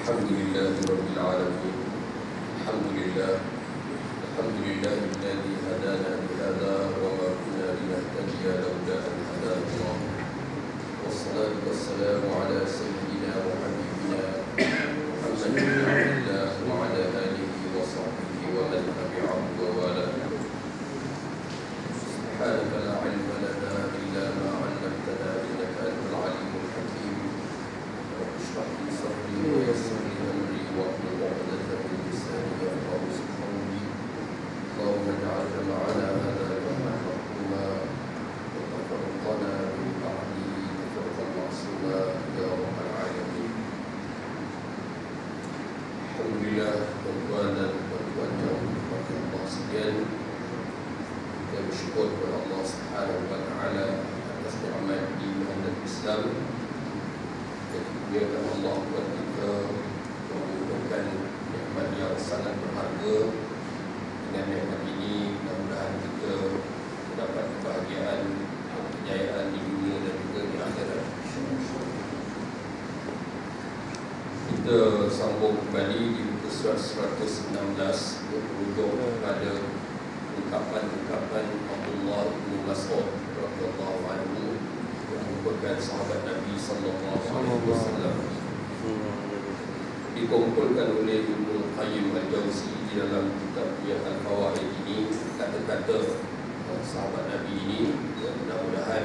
Alhamdulillahi Rabbil Alamin. Alhamdulillah. Alhamdulillah alladhi hadana bihadha wa ma kunna linahtadiya lawla an hadana Allah. Wassalatu wassalamu ala sayyidina wa habibina Muhammadin bin Abdillah wa ala alihi wa sahbihi wa man tabi'ahu wa wala. Subhanaka la ilma lana illa ma 'allamtana innaka antal alimul hakim. Rabbi shrah li sadri wa yassir li amri wahlul 'uqdatam min lisani yafqahu qawli. اللهم اجعلنا معنا هذا اليوم مرحوما وتفرقنا من بعده تفرقا معصوما يا رب العالمين. Alhamdulillah, tuan-tuan dan puan-puan yang dirahmati Allah sekalian, kita bersyukur kepada Allah Subhanahu wa taala atas nikmat iman dan Islam. Kita dikurniakan Allah buat kita mengumpulkan nikmat yang sangat berharga. Dengan nikmat ini, mudah-mudahan kita mendapat kebahagiaan dan kejayaan di dunia dan juga di akhirat. Kita sambung kembali di muka surat 116 berhujung pada ungkapan-ungkapan Abdullah bin Mas'ud radhiyallahu anhu yang merupakan sahabat Nabi sallallahu alaihi wasallam. Dikumpulkan oleh Ibnu Qayyim Al-Jauzi di dalam kitabnya Al-Fawaid ini kata-kata sahabat Nabi ini. Mudah-mudahan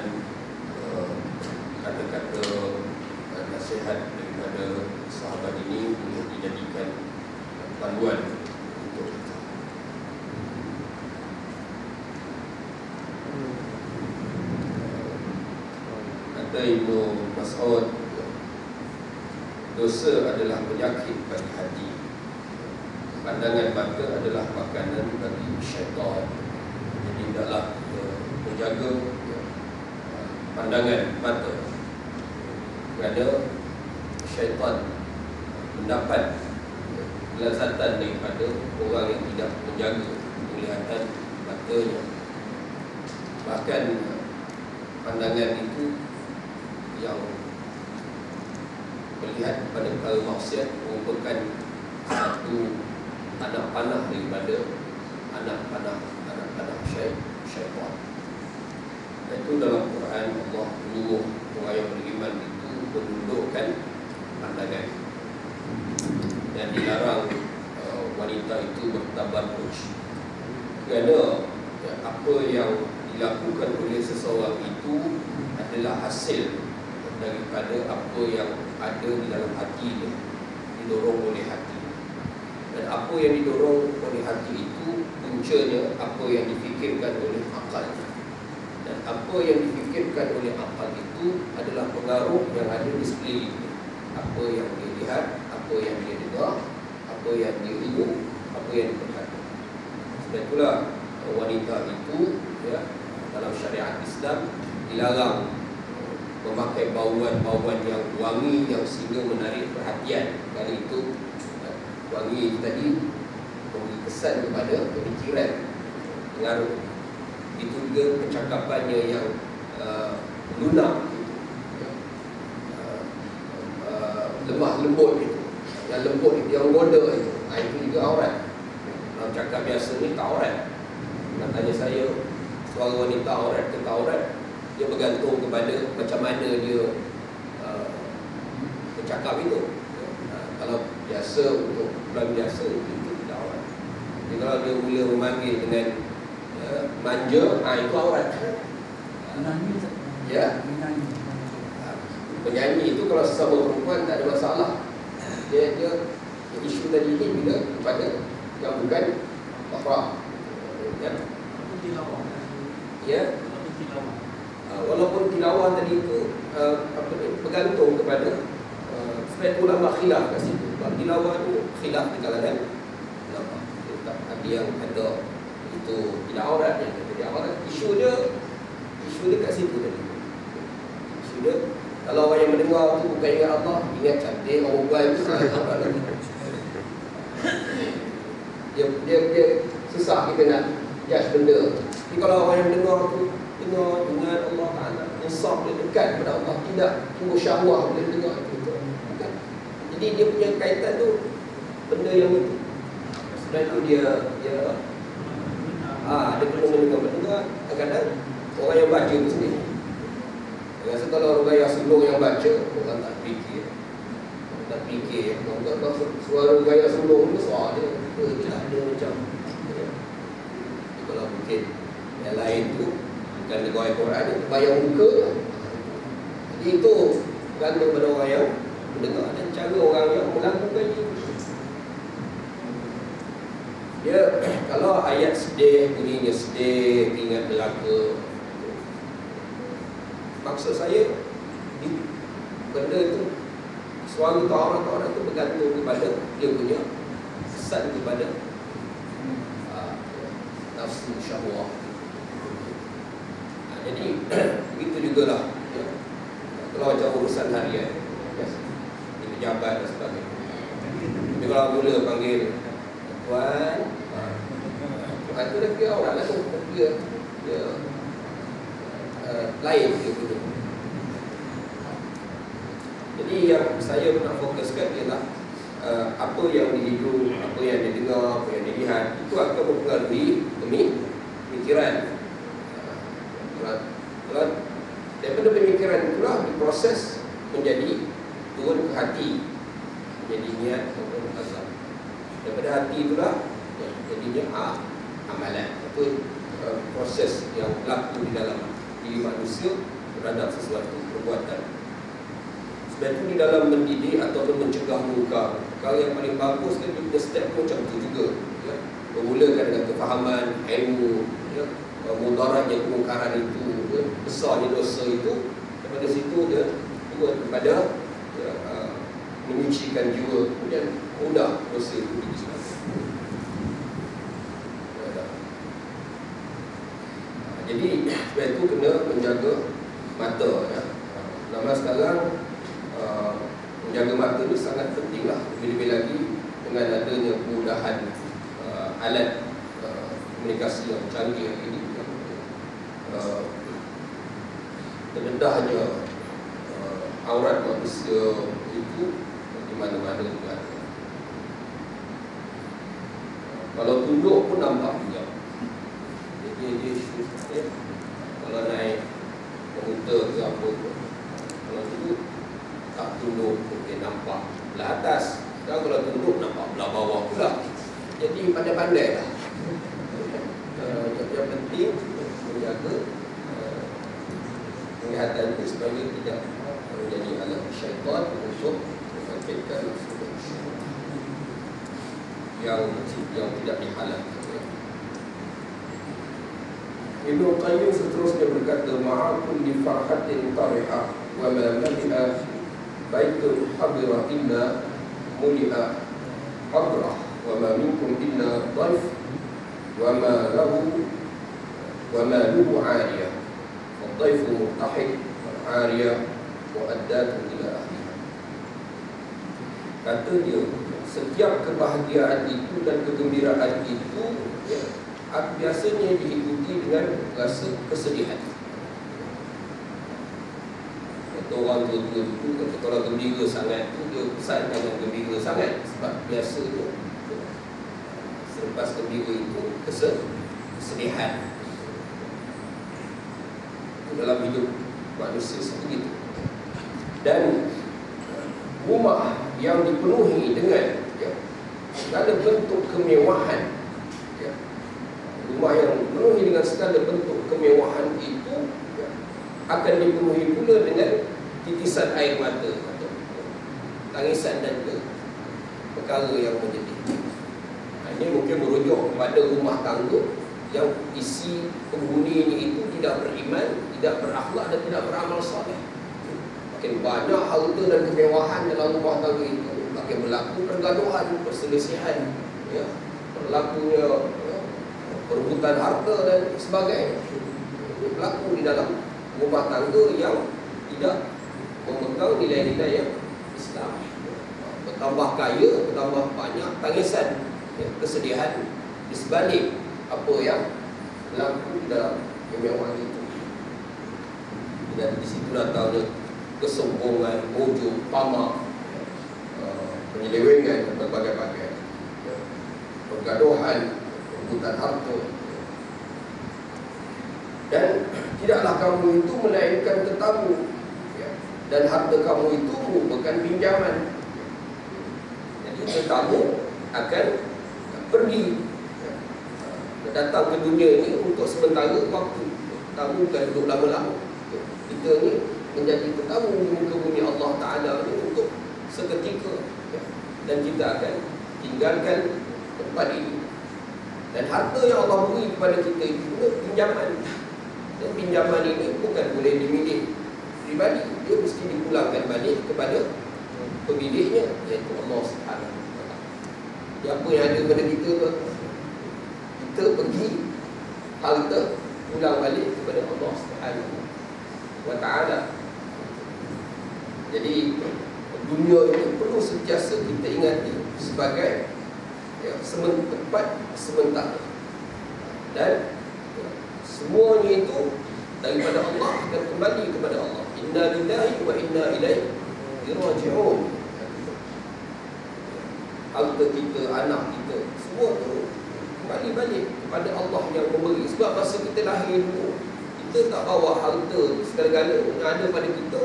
kata-kata nasihat daripada sahabat ini boleh dijadikan panduan untuk kita. Kata Ibnu Mas'ud, dosa adalah penyakit bagi hati. Pandangan mata adalah makanan bagi syaitan. Jadi hendaklah menjaga pandangan mata, kerana syaitan mendapat kelazatan daripada orang yang tidak menjaga penglihatan matanya. Bahkan pandangan itu yang melihat pada perkara maksiat merupakan satu anak panah daripada anak panah syaitan. Dan itu dalam Quran Allah menyuruh orang yang beriman itu menundukkan pandangan, dan dilarang wanita itu bertabarruj, kerana apa yang dilakukan oleh seseorang itu adalah hasil daripada apa yang ada di dalam hati dia, didorong oleh hati. Dan apa yang didorong oleh hati itu puncanya apa yang difikirkan oleh akal. Dan apa yang difikirkan oleh akal itu adalah pengaruh yang ada di sekeliling. Apa yang dia lihat, apa yang dia dengar, apa yang dia ingat, apa yang dia perhatikan. Sebab itulah wanita itu dalam syariat Islam dilarang memakai bauan-bauan yang wangi yang sehingga menarik perhatian. Kerana itu wangi itu tadi memberi kesan kepada pemikiran, pengaruh. Itu juga percakapannya yang lunak, lemah lembut itu, yang lembut itu, yang goda itu, itu juga aurat. Kalau cakap biasa ni tak aurat. Nak tanya saya, suara wanita aurat ke tak aurat, dia bergantung kepada macam mana dia bercakap itu. Kalau biasa, untuk bulan biasa itu tidak aurat. Jadi kalau dia mula memanggil dengan manja, itu aurat. Ya. Penyanyi itu kalau sesama perempuan tak ada masalah. Dia isu tadi ini bila kepada yang bukan mahram. Ya. Walaupun tilawah tadi itu bergantung kepada sebab ulama khilaf kat situ. Tilawah itu khilaf di kalangan ulama. Ada yang kata itu tidak aurat, yang kata tidak aurat. Isu dia kat situ tadi. Isu dia, kalau orang yang mendengar tu bukan ingat Allah, ingat cantik orang berbual itu aurat lagi. Dia susah kita nak judge benda. Tapi kalau orang yang mendengar tu dengar dengan Allah Ta'ala, insaf dia dekat kepada Allah, tidak tunggu syahwah bila dengar itu. Bukan. Jadi dia punya kaitan tu benda yang itu. Sebab itu dia ada kena dengan pendengar. Kadang-kadang orang yang baca tu sendiri. Rasa kalau orang gaya sulung yang baca, orang tak fikir. Kalau suara gaya sulung tu suara dia tak ada macam. Kalau mungkin yang lain tu bukan negara Quran, dia bayang muka. Jadi itu bergantung pada orang yang mendengar dan cara orang yang melakukan itu. Dia kalau ayat sedih, bunyinya sedih, ingat neraka. Maksud saya benda itu, suara orang itu bergantung kepada dia punya kesan kepada nafsu syahwah. Jadi begitu jugalah ya. Kalau macam urusan harian di pejabat dan sebagainya, dia kalau mula panggil Tuan, Tuan tu dah kira orang lah tu, dia lain dia punya. Jadi yang saya nak fokuskan ialah apa yang dihidung, apa yang didengar, apa yang dilihat, itu akan mempengaruhi pemikiran. Kalau daripada pemikiran itulah diproses menjadi turun ke hati, menjadi niat atau azam. Daripada hati itulah jadinya amalan. Itu proses yang berlaku di dalam diri manusia terhadap sesuatu perbuatan. Sebab itu di dalam mendidik ataupun mencegah munkar, perkara yang paling bagus kan kita step macam itu juga ya. Bermulakan dengan kefahaman, ilmu ya. Mudaratnya kemungkaran itu ya. Besarnya dosa itu, daripada situ dia turun kepada ya, menyucikan jiwa, kemudian mudah dosa itu dihilangkan. Jadi sebab itu kena menjaga mata ya. Nama sekarang menjaga mata itu sangat penting lah. Lebih-lebih lagi dengan adanya kemudahan alat komunikasi yang canggih ini, terdedahnya aurat manusia itu di mana-mana juga. Kalau tunduk pun nampak juga. Jadi dia kalau naik komputer ke apa tu, kalau tunduk tak tunduk mungkin nampak belah atas, dan kalau tunduk nampak belah bawah pula. Jadi pandai-pandai lah. Yang penting menjaga penglihatan itu supaya tidak menjadi alat syaitan untuk membangkitkan yang tidak dihalalkan. Ibnu Qayyim seterusnya berkata, ma'akun li farhatin tariha wa ma mali'a baitul habira illa muli'a habrah wa ma minkum illa dhaif wa ma lahu 'ariyah wa dhaifu murtahid wal 'ariyah mu'addatun ila ahliha. Kata dia, setiap kebahagiaan itu dan kegembiraan itu ya, biasanya diikuti dengan rasa kesedihan. Kata orang tua-tua itu, kata kalau gembira sangat itu, dia pesan jangan gembira sangat. Sebab biasanya selepas gembira itu kesedihan. Itu dalam hidup manusia seperti itu. Dan rumah yang dipenuhi dengan segala bentuk kemewahan, rumah yang dipenuhi dengan segala bentuk kemewahan itu akan dipenuhi pula dengan titisan air mata atau tangisan dan perkara yang menyedihkan. Ini mungkin merujuk kepada rumah tangga yang isi penghuninya itu tidak beriman, tidak berakhlak dan tidak beramal soleh. Makin banyak harta dan kemewahan dalam rumah tangga itu, makin berlaku pergaduhan, perselisihan, ya, berlakunya perebutan harta dan sebagainya. Ini berlaku di dalam rumah tangga yang tidak memegang nilai-nilai yang Islam. Bertambah kaya, bertambah banyak tangisan, ya, kesedihan di sebalik apa yang berlaku di dalam kemewahan itu. Dan di situ datangnya kesombongan, ujub, tamak, penyelewengan dan berbagai-bagai pergaduhan, rebutan harta. Dan tidaklah kamu itu melainkan tetamu, dan harta kamu itu merupakan pinjaman. Jadi tetamu akan pergi, datang ke dunia ini untuk sementara waktu. Tetamu bukan duduk lama-lama. Kita ni menjadi tetamu di muka bumi Allah Ta'ala ni untuk seketika, dan kita akan tinggalkan tempat ini. Dan harta yang Allah beri kepada kita itu pinjaman. Dan pinjaman ini bukan boleh dimiliki pribadi, dia mesti dipulangkan balik kepada pemiliknya, iaitu Allah Subhanahu Wa Taala. Apa yang ada pada kita tu, kita pergi harta pulang balik kepada Allah Subhanahu Wa Taala. Jadi dunia ini perlu sentiasa kita ingati sebagai tempat sementara, dan semuanya itu daripada Allah akan kembali kepada Allah. Inna lillahi wa inna ilaihi raji'un. Harta kita, anak kita, semua itu kembali balik kepada Allah yang memberi. Sebab masa kita lahir dulu, kita tak bawa harta segala-gala yang ada pada kita,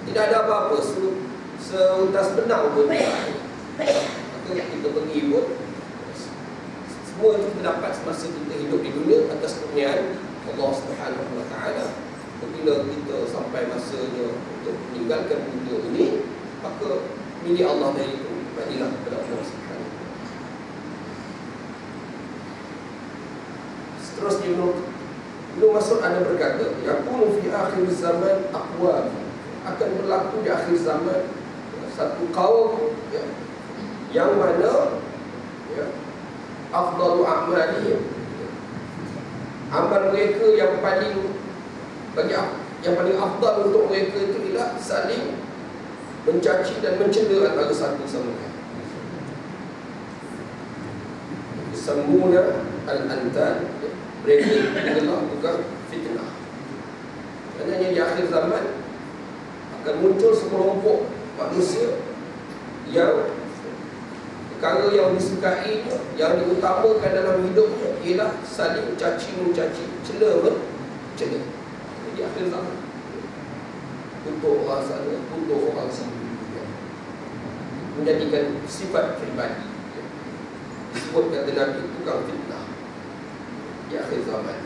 tidak ada apa-apa, seutas benang pun maka kita pergi pun, semua itu kita dapat semasa kita hidup di dunia atas kurniaan Allah Subhanahu Wa Taala. Bila kita sampai masanya untuk meninggalkan dunia ini, maka milik Allah dari itu kembalilah kepada Allah Subhanahu Wa Taala. Seterusnya Ibnu Mas'ud ada berkata, yakunu fi akhir zaman aqwam, akan berlaku di akhir zaman satu kaum yang mana afdalu a'malihim, amal mereka yang paling afdal untuk mereka itu ialah saling mencaci dan mencela antara satu sama lain. Semula al-antan, mereka adalah bukan fitnah. Kerana di akhir zaman akan muncul sekelompok manusia yang perkara yang disukainya, yang diutamakan dalam hidupnya ialah saling mencaci, cela. Di akhir zaman, untuk orang sana, untuk orang sini, menjadikan sifat pribadi. Disebut kata Nabi tukang fitnah di akhir zaman.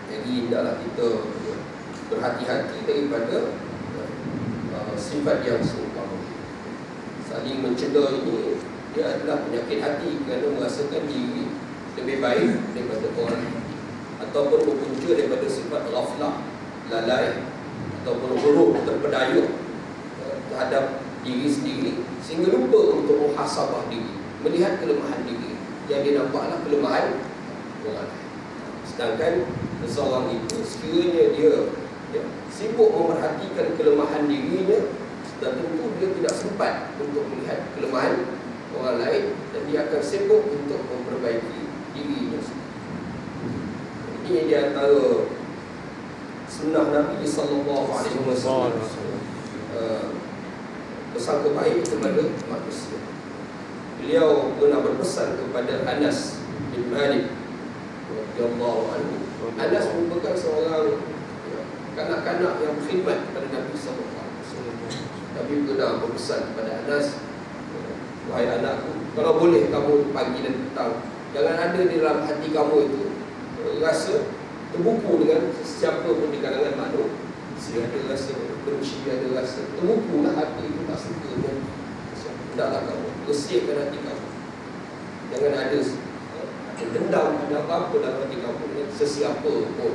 Jadi hendaklah kita berhati-hati daripada sifat yang seumpama. Saling mencela ini, dia adalah penyakit hati, kerana merasakan diri lebih baik daripada orang lain, ataupun berpunca daripada sifat ghaflah, lalai, ataupun huruf terpedaya terhadap diri sendiri, sehingga lupa untuk muhasabah diri, melihat kelemahan diri yang dia nampaklah kelemahan orang lain. Sedangkan seseorang itu sekiranya dia sibuk memerhatikan kelemahan dirinya, dan tentu dia tidak sempat untuk melihat kelemahan orang lain, dan dia akan sibuk untuk memperbaiki dirinya sendiri. Ini di antara sunnah Nabi SAW, bersangka baik kepada manusia. Beliau pernah berpesan kepada Anas bin Malik radhiyallahu anhu. Anas merupakan seorang kanak-kanak yang berkhidmat kepada Nabi SAW. Nabi pernah berpesan kepada Anas, wahai anakku, kalau boleh kamu pagi dan petang, jangan ada di dalam hati kamu itu rasa terbuku dengan siapa pun di kalangan manusia. Ada rasa benci, ada rasa terbukulah hati itu, tak suka dengan siapa. Hendaklah kamu bersihkan hati kamu. Jangan ada dendam, ada apa-apa dalam hati kamu dengan sesiapa pun.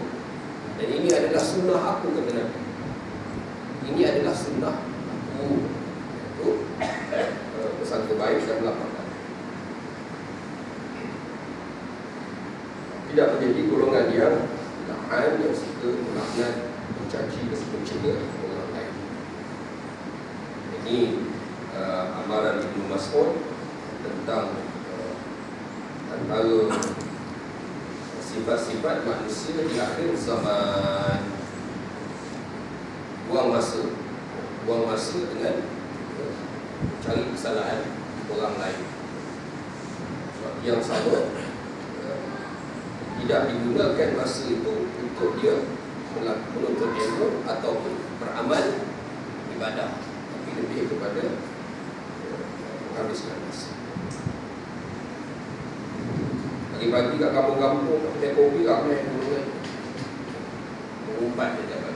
Dan ini adalah sunnah aku, kata Nabi. Ini adalah sunnah aku. Itu bersangka baik dan melakukan. Tidak menjadi golongan yang la'an, yang suka melaknat, mencaci dan mencela orang lain. Ini amaran Ibnu Mas'ud tentang antara sifat-sifat manusia di akhir zaman. Buang masa dengan cari kesalahan orang lain. Yang sama tidak digunakan masa itu untuk dia menuntut ilmu ataupun beramal ibadah, tapi lebih kepada menghabiskan masa. Pagi-pagi kat kampung-kampung kedai kopi ramai dulu kan, mengumpat dia dapat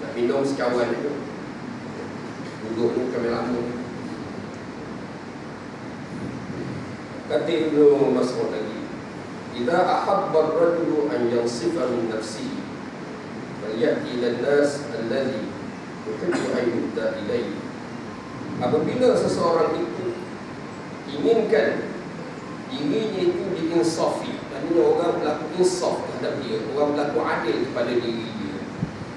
nak minum sekawan itu, duduk ni kami lama. Kata Ibnu Mas'ud lagi, "Idza ahabba ar-rajulu an yansifa min nafsihi, falyati lin-nas alladhi yuhibbu an yudda ilayhi." Apabila seseorang itu inginkan dirinya itu diinsafi, maknanya orang berlaku insaf terhadap dia, orang berlaku adil kepada diri dia,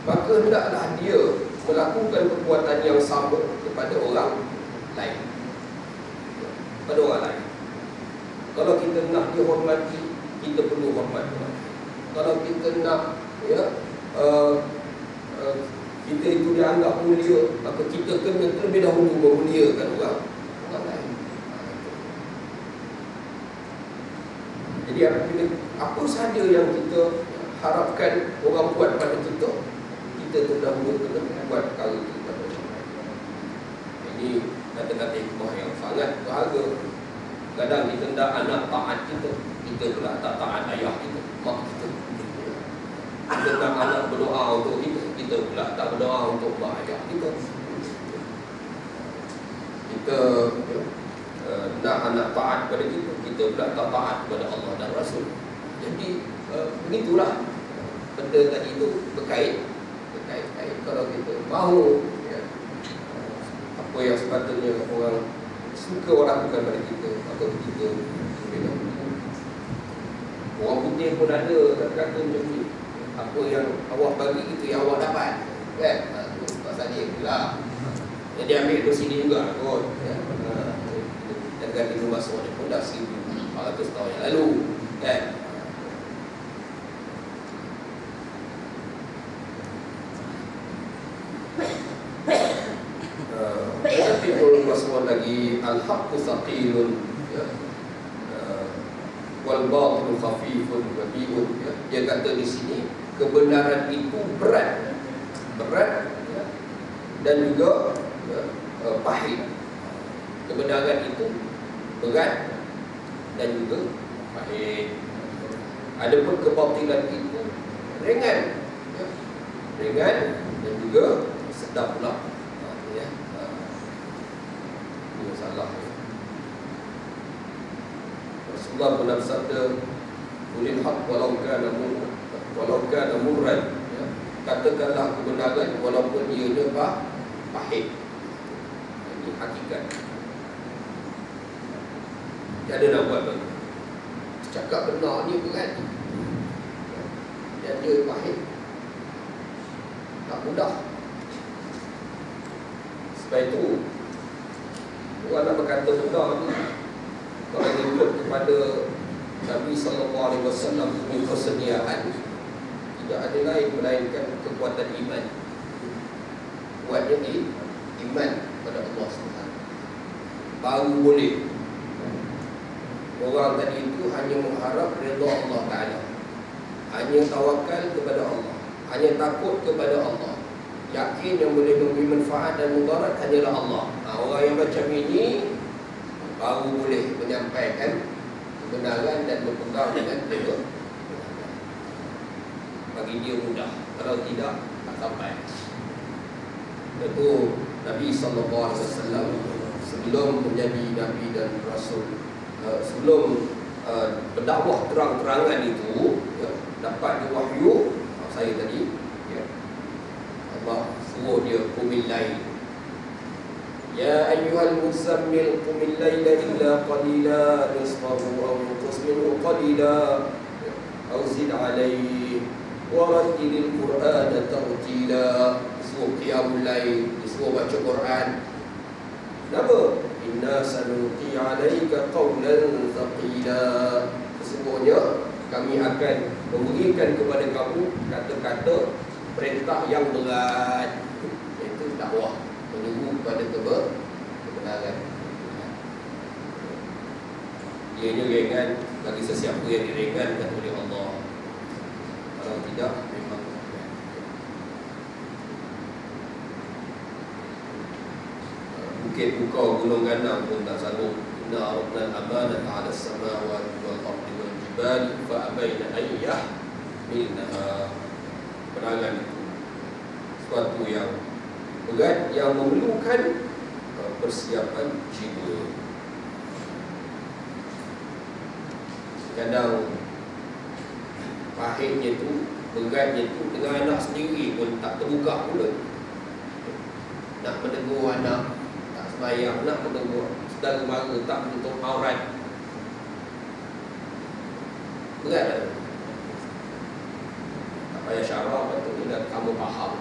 maka hendaklah dia melakukan perbuatan yang sama kepada orang lain. Kepada orang lain. Kalau kita nak dihormati, kita perlu hormat orang. Kalau kita nak kita itu dianggap mulia, maka kita kena terlebih dahulu memuliakan orang lain. Jadi apa sahaja yang kita harapkan orang buat pada kita, kita terdahulu kena buat perkara itu pada orang lain. Ini kata-kata hikmah yang sangat berharga. Kadang kita hendak anak taat kita pula tak taat ayah kita, mak kita. Kita nak anak berdoa untuk kita pula tak berdoa untuk mak ayah kita. Kita nak anak taat pada kita pula tak taat kepada Allah dan Rasul. Jadi begitulah benda tadi itu berkait. Kalau kita mahu apa yang sepatutnya orang suka orang lakukan pada kita, maka kita orang putih pun ada kata-kata macam ni, apa yang awak bagi itu yang awak dapat, kan? Pasal dia pula jadi ambil dari sini juga kot, ya? Dan Ibnu Mas'ud pun dah 1400 tahun yang lalu, kan? Ibnu Mas'ud lagi, al-haqqu thaqilun, ya, wal batil khafifun wa bi'un, ya. Dia kata di sini kebenaran itu berat, ya, dan juga pahit. Kebenaran itu berat dan juga pahit. Adapun kebatilan itu ringan, ya, ringan dan juga sedap pula. Ya, ini salah. Rasulullah pernah bersabda, "Qulil haqq walau kana murran." Ya, katakanlah kebenaran walaupun ianya pahit. Ini hakikat. Tiada nak buat lagi. Cakap benar ni berat, dan dia pahit, tak mudah. Sebab itu orang nak berkata benar ni, kalau ikut kepada Nabi SAW punya kesediaan, tidak ada lain melainkan kekuatan iman. Kuatnya iman pada Allah SWT, baru boleh. Orang tadi itu hanya mengharap redha Allah Ta'ala, hanya tawakal kepada Allah, hanya takut kepada Allah, yakin yang boleh memberi manfaat dan mudarat hanyalah Allah. Orang yang macam ini baru boleh menyampaikan kebenaran dan berpegang dengan kebenaran. Bagi dia mudah, kalau tidak tak sampai. Itu Nabi SAW sebelum menjadi Nabi dan Rasul, sebelum berdakwah terang-terangan itu, ya, dapat wahyu. Saya tadi, ya, Allah suruh dia qumil lail, ya ayyuhal muzammil qumil laila illa qalila nisfahu aw inqus minhu qalila aw zid alayhi wa rattilil qur'ana tartila. Disuruh qiyamul lail, disuruh baca Quran. Kenapa? Inna sanulqi 'alaika qawlan thaqila. Sesungguhnya kami akan memberikan kepada kamu kata-kata perintah yang berat. Itu dakwah, menyeru kepada Ianya ringan bagi sesiapa yang diringankan oleh Allah. Kalau tidak, memang bukit bukau gunung ganang pun tak sanggup. Inna aradna al-amanata 'ala as-samawati wal ardi wal jibali fa abaina an yahmilnaha. Perangan itu sesuatu yang berat yang memerlukan persiapan jiwa. Kadang pahitnya tu, beratnya tu dengan anak sendiri pun tak terbuka mulut. Nak menegur anak tak sembahyang, nak menegur saudara mara tak menutup aurat. Berat tak? Tak payah syarah, patutnya kamu faham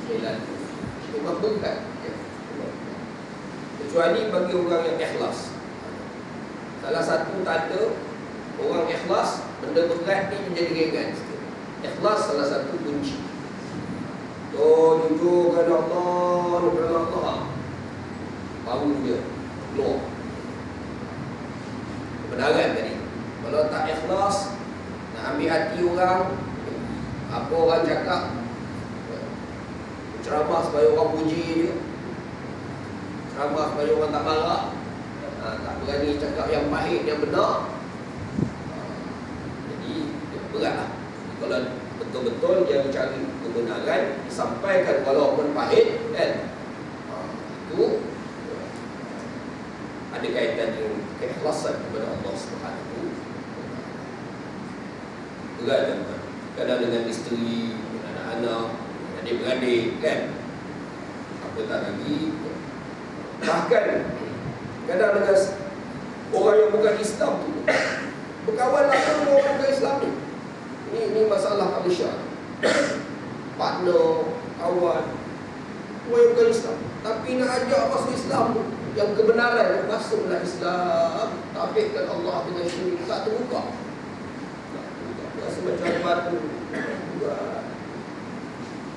jalan tu. Memang berat ya. Kecuali bagi orang yang ikhlas. Salah satu tanda orang ikhlas, benda berat ni menjadi ringan sikit. Ikhlas salah satu kunci. Jujur kepada Allah, kepada Allah, baru dia keluar kebenaran tadi. Kalau tak ikhlas, nak ambil hati orang, apa orang cakap, ceramah supaya orang puji dia, ceramah supaya orang tak marah, tak berani cakap yang pahit, yang benar. Jadi beratlah. Kalau betul-betul dia mencari kebenaran, disampaikan walaupun pahit, kan? Itu ada kaitan dengan keikhlasan kepada Allah Subhanahu wa taala. Berat kan? Kadang dengan isteri, dengan anak-anak, adik-beradik, kan? Apa tak lagi. Bahkan kadang dengan orang yang bukan Islam tu, berkawan lah dengan orang bukan Islam ni. Ini masalah Malaysia. Partner, kawan, orang yang bukan Islam, tapi nak ajak masuk Islam tu, yang kebenaran, masuklah Islam, tafiqkan Allah dengan syirik, tak terbuka. Rasa macam batu.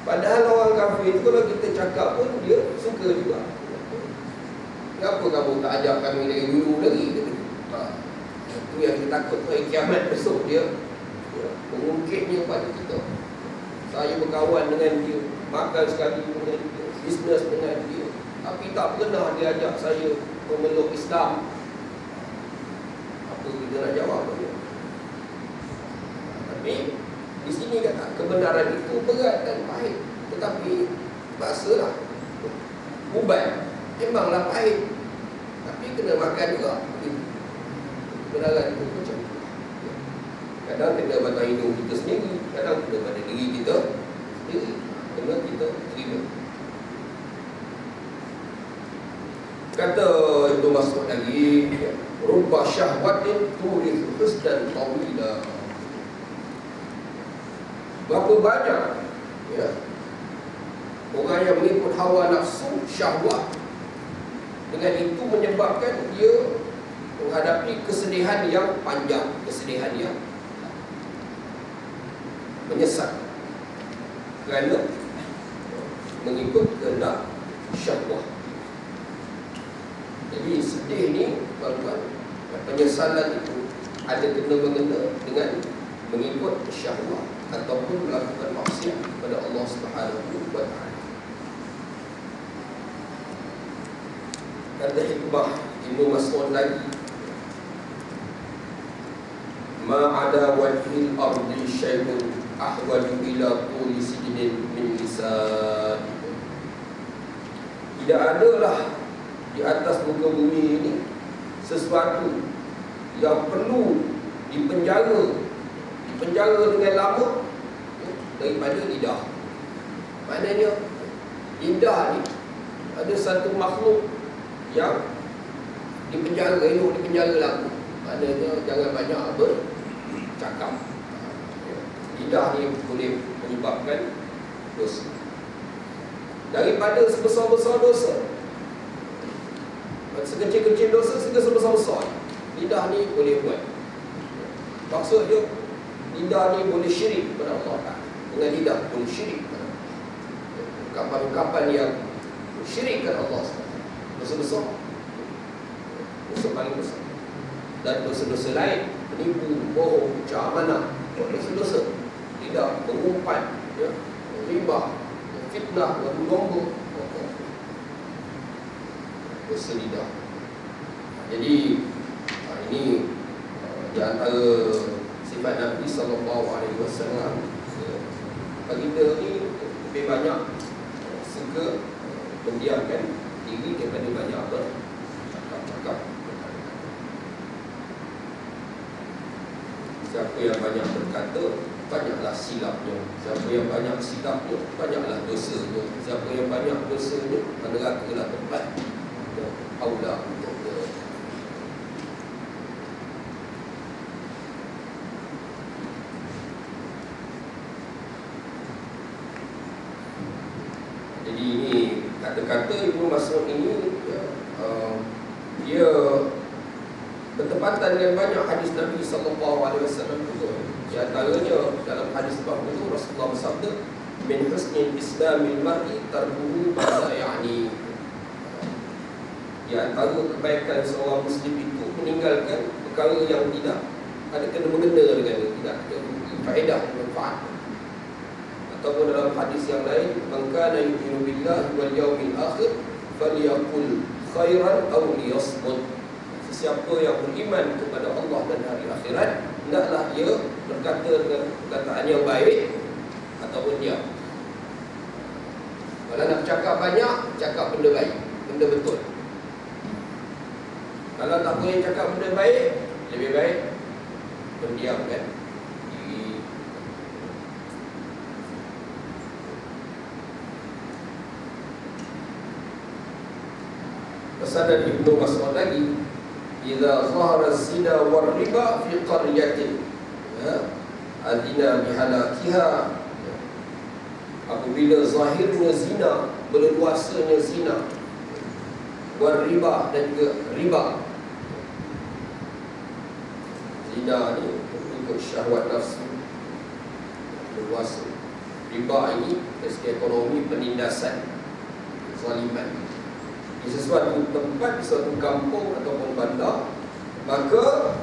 Padahal orang kafir tu, kalau kita cakap pun dia suka juga. Kenapa kamu tak ajak kami dari dulu lagi? Itu yang kita takut hari kiamat besok dia mengungkitnya pada kita. Saya berkawan dengan dia, makan sekali dengan dia, bisnes dengan dia, tapi tak pernah dia ajak saya memeluk Islam. Apa kita nak jawab dia? Tapi di sini kata kebenaran itu berat dan pahit, tetapi bahasalah ubat memanglah pahit, tapi kena makan juga. Kebenaran itu macam itu. Kadang kena pada hidung kita sendiri, kadang kena pada diri kita sendiri, kena kita terima. Kata Ibnu Mas'ud lagi, rubba syahwatin turithu husdan tawila. Berapa banyak ya, orang yang mengikut hawa nafsu, syahwat, dengan itu menyebabkan dia menghadapi kesedihan yang panjang, kesedihan yang menyesat kerana mengikut kehendak syahwat. Jadi sedih ni tuan-tuan, penyesalan itu ada kena-mengena dengan mengikut syahwat ataupun melakukan maksiat kepada Allah Subhanahu wa taala. Kata hikmah Ibnu Mas'ud lagi, ma'ada wajhil ardi syai'un ahwaju ila tuli sidin min lisan. Tidak adalah di atas muka bumi ini sesuatu yang perlu dipenjara dengan lama daripada lidah. Maknanya lidah ni ada satu makhluk yang dipenjara, elok dipenjara lama. Maknanya jangan banyak bercakap. Lidah ni boleh menyebabkan dosa. Daripada sebesar-besar dosa, sekecil-kecil dosa sehingga sebesar-besar, lidah ni boleh buat. Maksud dia, lidah ni boleh syirik kepada Allah. Dengan lidah boleh syirik kepada Allah. Ungkapan-ungkapan yang syirik kepada Allah, dosa besar, dosa paling besar. dan dosa-dosa lain, menipu, bohong, pecah amanah, dosa-dosa. Tidak, mengumpat, ya, riba, fitnah, mengadu domba, dosa lidah. Jadi ini di antara sifat Nabi SAW. Baginda ni lebih banyak suka mendiamkan diri daripada banyak bercakap-cakap. Siapa yang banyak berkata, banyaklah silapnya. Siapa yang banyak silapnya, banyaklah dosanya. Siapa yang banyak dosanya, nerakalah tempat aula untuknya. Jadi ini kata-kata Ibnu Mas'ud ini ya, dia bertepatan dengan banyak hadis Nabi SAW juga. Di antaranya dalam hadis bab itu Rasulullah bersabda, min husnil islamil mar'i tarkuhu ma la ya'ni. Di antara kebaikan seorang muslim itu meninggalkan perkara yang tidak ada kena-mengena dengan, tidak ada faedah, manfaat. Ataupun dalam hadis yang lain, man kana yu'minu billahi wal yawmil akhir falyaqul khairan aw liyasmut. Sesiapa yang beriman kepada Allah dan hari akhirat, hendaklah ia berkata dengan perkataan yang baik ataupun diam. Kalau nak cakap banyak, cakap benda baik, benda betul. Kalau tak boleh cakap benda baik, lebih baik mendiamkan diri. Pesan dari Ibnu Mas'ud lagi, idza zahara az-zina war riba fi qaryatin, adina bihalakiha. Apabila zahirnya zina, berluasanya zina, war riba dan juga riba. Zina ni untuk syahwat nafsu, berluasa. Riba ini dari segi ekonomi penindasan, zaliman. Di sesuatu tempat, di suatu kampung ataupun bandar, maka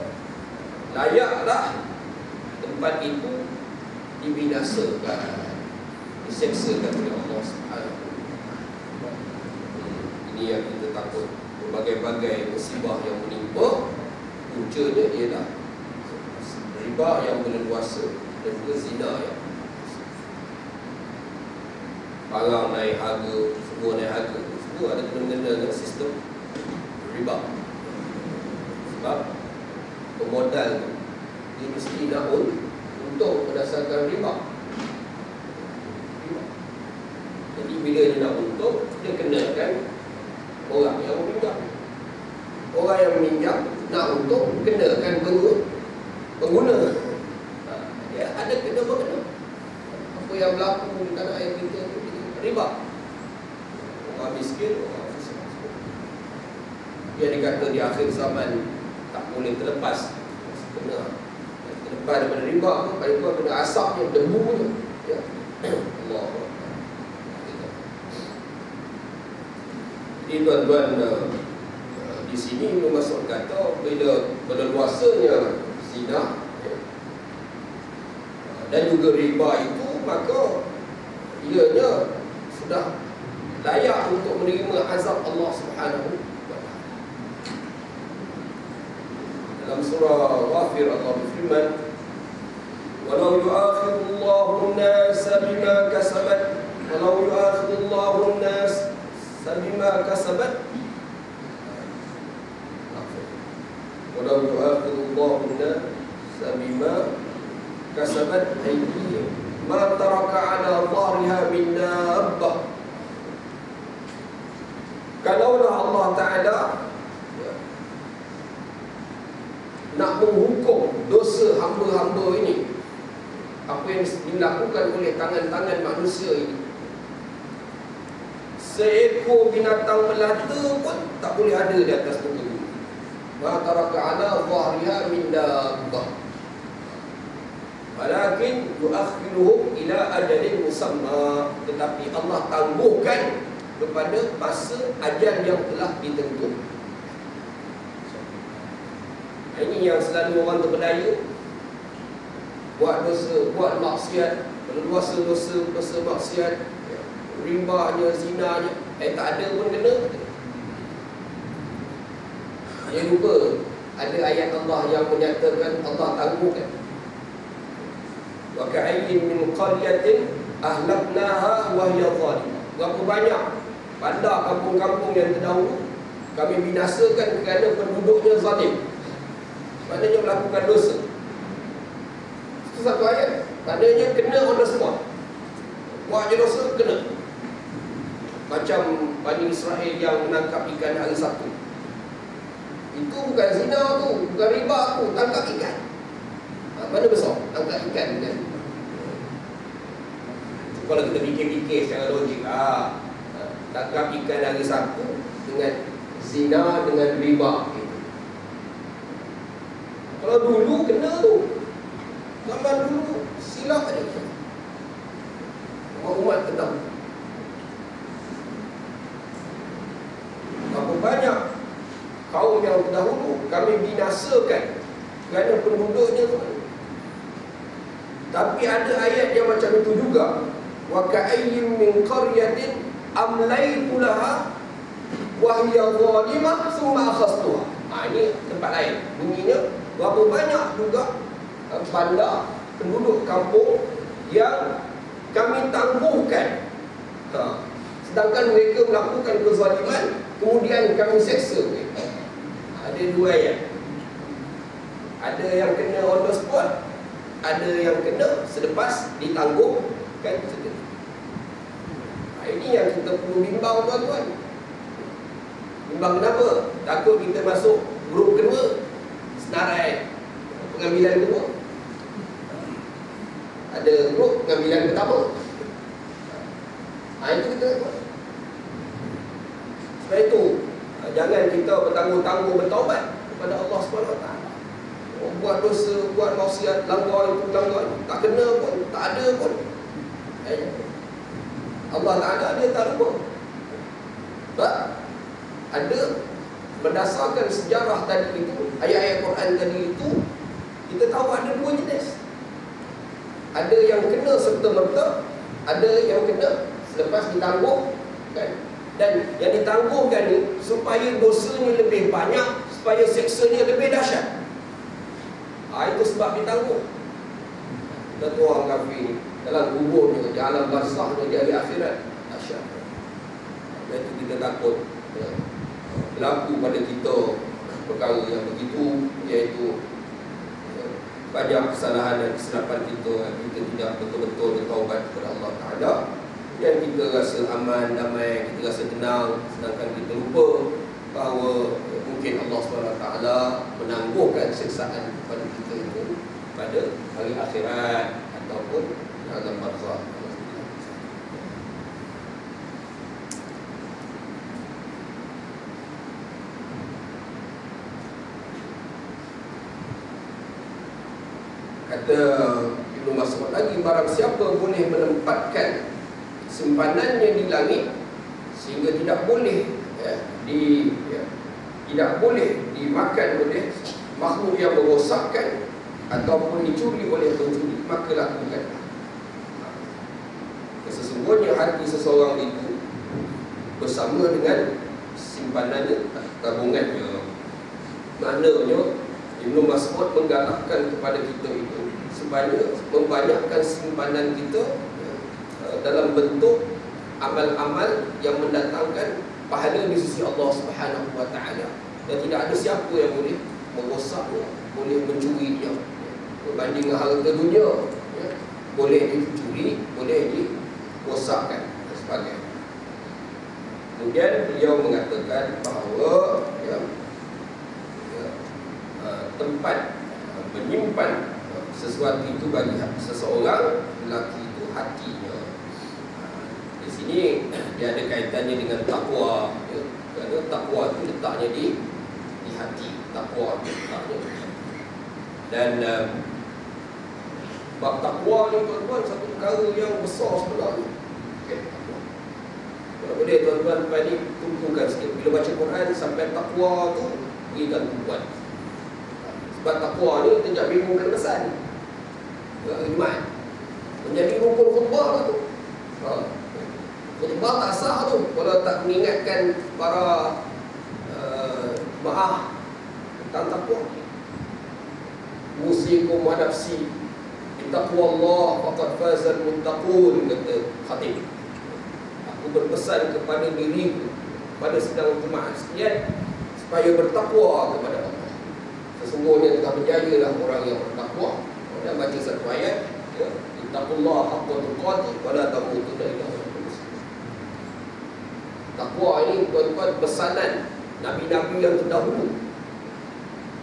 layaklah tempat itu dibinasakan, diseksakan oleh Allah Subhanahu. Ini yang kita takut. Berbagai-bagai musibah yang menimpa, puncanya ialah riba yang berleluasa dan juga zina yang barang naik harga, semua naik harga, semua ada kena-mengena dengan sistem riba. Sebab pemodal dia mesti nak untuk berdasarkan riba. Jadi bila dia nak untung, dia kenakan orang yang meminjam. Orang yang meminjam nak untung, kenakan pengguna. Ya, ada kena-mengena. Apa yang berlaku di tanah air kita itu riba. Orang miskin, orang susah. Dia dikata di akhir zaman tak boleh terlepas. Kena terlepas daripada riba pun, paling kurang kena asapnya, debunya. Ya. Allah. Jadi tuan-tuan, di sini Ibnu Mas'ud kata bila berleluasanya zina dan juga riba itu, maka ianya sudah layak untuk menerima azab Allah Subhanahu wa ta'ala. Dalam surah Ghafir Allah berfirman, walau yu'akhidullahu an-nasa bima kasabat, walau yu'akhidullahu an-nas bima kasabat, walau yu'akhidullahu an-nasa bima kasabat aydihim ma taraka ala dhahriha min dabbah. Kalaulah Allah Ta'ala nak menghukum dosa hamba-hamba ini, apa yang dilakukan oleh tangan-tangan manusia ini, seekor binatang melata pun tak boleh ada di atas muka bumi. Ma taraka ala dhahriha min dabbah, walakin yuakhiruhum ila ajalin musamma. Tetapi Allah tangguhkan kepada masa ajal yang telah ditentukan. Ini yang selalu orang terpedaya buat dosa, buat maksiat, berluasa dosa maksiat, ribanya, zinanya, tak ada pun kena. Dia lupa ada ayat Allah yang menyatakan Allah tangguhkan. Wa ka'ayyin min qaryatin ahlaknaha wa hiya zalimah. Berapa banyak bandar kampung-kampung yang terdahulu kami binasakan kerana penduduknya zalim, maknanya melakukan dosa. Itu satu ayat. Maknanya kena on the spot. Buat je dosa, kena. Macam Bani Israel yang menangkap ikan hari Sabtu. Itu bukan zina tu, bukan riba tu, tangkap ikan. Mana besar? Tangkap ikan kan? Kalau kita fikir-fikir secara logik, tangkap ikan hari Sabtu dengan zina, dengan riba gitu. Kalau dulu kena tu, zaman dulu silap aja. Orang umat tenang. Berapa banyak kaum yang terdahulu kami binasakan kerana penduduknya tu. Tapi ada ayat yang macam itu juga. Wa ka'ayyin min qaryatin amlaytu laha wa hiya zalimah thumma akhastuha. Ini tempat lain. Bunyinya berapa banyak juga bandar penduduk kampung yang kami tangguhkan, sedangkan mereka melakukan kezaliman, kemudian kami seksa mereka. Ada dua ayat. Ada yang kena on the spot, ada yang kena selepas ditangguhkan. Ini yang kita perlu bimbang tuan-tuan. Bimbang kenapa? Takut kita masuk grup kedua, senarai pengambilan kedua. Ada grup pengambilan pertama. Itu kita buat. Sebab itu jangan kita bertanggung-tanggung bertaubat kepada Allah SWT. Buat dosa, buat maksiat, langgar itu, langgar itu, tak kena pun, tak ada pun. Allah Ta'ala dia tak lupa. Sebab ada, berdasarkan sejarah tadi itu, ayat-ayat Quran tadi itu, kita tahu ada dua jenis. Ada yang kena serta-merta, ada yang kena selepas ditangguhkan. Dan yang ditangguhkan ni supaya dosanya lebih banyak, supaya seksanya lebih dahsyat. Itu sebab ditangguh. Dan orang kafir dalam kuburnya, di alam barzahnya, di hari akhirat, dahsyat. Itu kita takut berlaku pada kita perkara yang begitu, iaitu banyak kesalahan dan kesilapan kita tidak betul-betul bertaubat kepada Allah Ta'ala, dan kita rasa aman, damai, kita rasa tenang, sedangkan kita lupa bahawa mungkin Allah SWT menangguhkan siksaan kepada kita itu pada hari akhirat ataupun dalam barzakh. Kata Ibnu Mas'ud lagi, barang siapa boleh menempatkan simpanannya di langit sehingga tidak boleh tidak boleh dimakan oleh makhluk yang merosakkan ataupun dicuri oleh pencuri, maka lakukan. Sesungguhnya hati seseorang itu bersama dengan simpanannya, tabungannya. Maknanya Ibnu Mas'ud menggalakkan kepada kita itu supaya membanyakkan simpanan kita dalam bentuk amal-amal yang mendatangkan pahala di sisi Allah Subhanahu wa Ta'ala. Dan tidak ada siapa yang boleh merosaknya, boleh mencurinya. Berbanding harta dunia, boleh dicuri, boleh dirosakkan dan sebagainya. Kemudian beliau mengatakan bahawa tempat menyimpan sesuatu itu bagi seseorang lelaki itu hatinya. Di sini dia ada kaitannya dengan takwa. Kerana takwa itu letaknya di hati. Takwa itu letaknya di hati. Dan bab takwa ni tuan-tuan satu perkara yang besar sebenarnya. Kalau boleh tuan-tuan lepas ni tumpukan sikit. Bila baca Quran sampai takwa tu berikan tumpuan. Sebab takwa ni tidak bingungkan pesan iman. Menjadi rukun khutbah tu. Khutbah tak sah tu kalau tak mengingatkan para jemaah tentang takwa. Usikum wa nafsi bittaqwallah faqad fazal muttaqun, kata khatib. Aku berpesan kepada diriku, pada sedang jemaah sekalian, supaya bertakwa kepada Allah. Sesungguhnya telah berjayalah orang yang bertakwa. Dan baca satu ayat, ya, ittaqullaha haqqa tuqatih wa la tamutunna illa wa antum muslimun. Takwa ini tuan-tuan pesanan nabi-nabi yang terdahulu,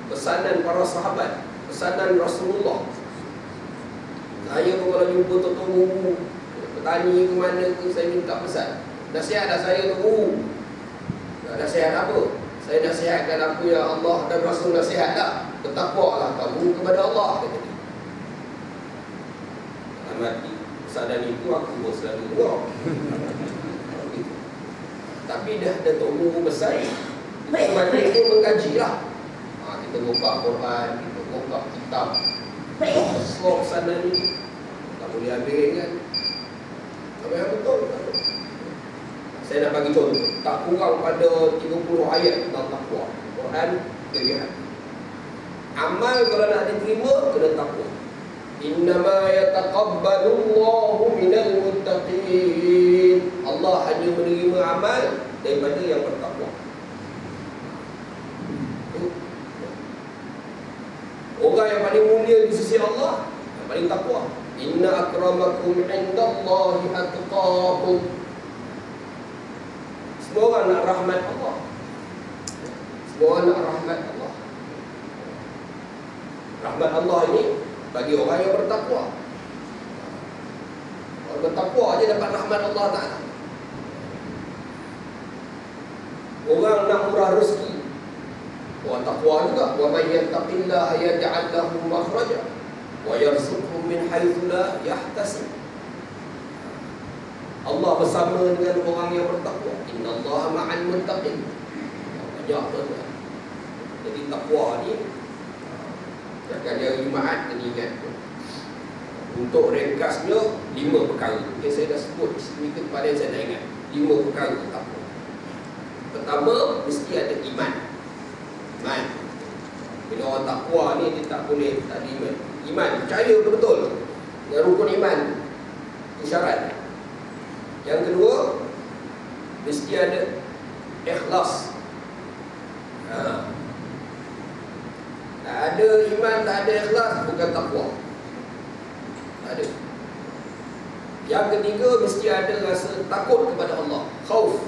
pesanan para sahabat, pesanan Rasulullah. Saya pun kalau jumpa tunggu petani ke mana ke, saya minta pesan, nasihatlah saya tu. Nasihat apa? Saya nasihatkan aku, ya Allah dan Rasul nasihatlah, bertakwalah kamu kepada Allah, kata dia. Mati pesanan itu aku pun selalu dengar. Tapi dah ada tunggu besar, mana itu mengkaji lah. Kita buka Quran, kita buka kitab, semua pesanan ni tak boleh ambil kan. Apa yang betul? Saya nak bagi contoh, tak kurang pada 30 ayat tentang takwa. Quran kita lihat. Amal kalau nak diterima kena takwa. Innama yataqabbalullahu minal muttaqin. Allah hanya menerima amal daripada yang bertakwa. Orang yang paling mulia di sisi Allah yang paling takwa. Inna akramakum indallahi atqakum. Semua orang nak rahmat Allah. Semua orang nak rahmat Allah. Rahmat Allah ini bagi orang yang bertakwa. Orang bertakwa aja dapat rahmat Allah Ta'ala. Orang nak murah rezeki, orang takwa juga. Wa may yattaqillaha yaj'al lahu makhraja wa yarzuqhu min haitsu la yahtasib. Allah bersama dengan orang yang bertakwa. Innallaha ma'al muttaqin. Banyak tuan-tuan. Jadi takwa ni, jangan dia Jumaat kena ingat. Untuk ringkasnya 5 perkara. Okay, saya dah sebut sedikit pada yang saya dah ingat. 5 perkara takwa. Pertama, mesti ada iman. Iman. Bila orang takwa ni dia tak boleh tak ada iman. Iman, percaya betul-betul dengan rukun iman. Itu syarat. Yang kedua, mesti ada ikhlas. Tak ada iman, tak ada ikhlas, bukan takwa. Tak ada. Yang ketiga, mesti ada rasa takut kepada Allah, khauf.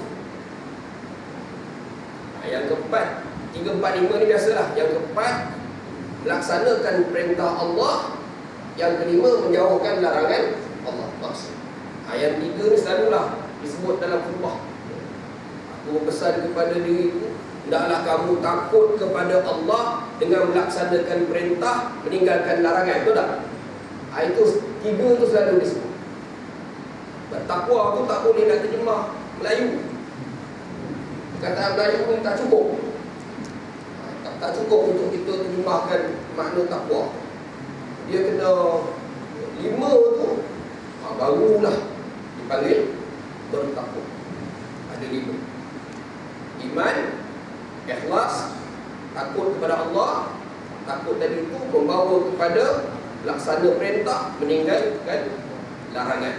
Yang keempat, 3, 4, 5 ni biasalah. Yang keempat, melaksanakan perintah Allah. Yang kelima, menjauhkan larangan Allah. Maksud yang 3 ni selalulah disebut dalam khutbah. Aku berpesan kepada diriku, hendaklah kamu takut kepada Allah dengan melaksanakan perintah, meninggalkan larangan. Betul tak? Itu 3 tu selalu disebut. Takwa aku tak boleh nak terjemah Melayu. Kata Melayu pun tak cukup. Tak cukup untuk kita terjemahkan makna takwa. Dia kena 5 tu barulah dipanggil bertakwa. Ada 5. Iman, ikhlas, takut kepada Allah. Takut tadi itu membawa kepada laksana perintah, meninggalkan larangan.